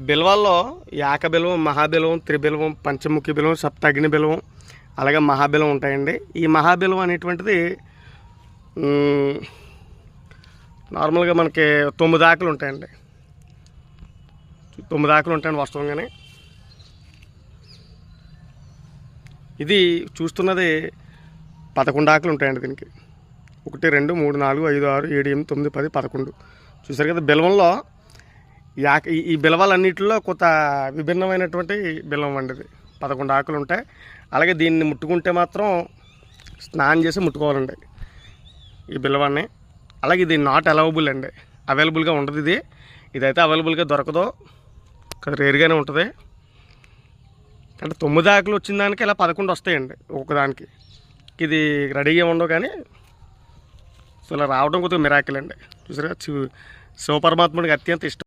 బిల్వాల్లో యాక బిల్వం, మహాబిల్వం, త్రిబిల్వం, పంచముఖి బిల్వం, సప్తగ్ని బిల్వం, అలాగే మహాబిల్వం ఉంటాయండి. ఈ మహాబిల్వం అనేటువంటిది నార్మల్గా మనకి 9 ఆకులు ఉంటాయండి. 9 ఆకులు ఉంటాయండి వాస్తవంగానే. ఇది చూస్తున్నది 11 ఆకులు ఉంటాయండి దీనికి. 1 2 3 4 5 6 7 8 9 10 11 చూసారు కదా. బిల్వంలో ఈ బిల్వాలన్నింటిలో కొంత విభిన్నమైనటువంటి బిల్వం అండి. ఇది 11 ఆకులు ఉంటాయి. అలాగే దీన్ని ముట్టుకుంటే మాత్రం స్నానం చేసి ముట్టుకోవాలండి ఈ బిల్వాన్ని. అలాగే ఇది నాట్ అలవబుల్ అండి, అవైలబుల్గా ఉండదు. ఇదైతే అవైలబుల్గా దొరకదు, కొంచెం రేరుగానే ఉంటుంది. అంటే 9 ఆకులు వచ్చిన దానికి ఇలా 11 వస్తాయండి ఒక్కదానికి. ఇది రెడీగా ఉండవు కానీ సో ఇలా రావడం కొద్దిగా మిరాకిల్ అండి. చూసారా, శివపరమాత్ముడికి అత్యంత ఇష్టం.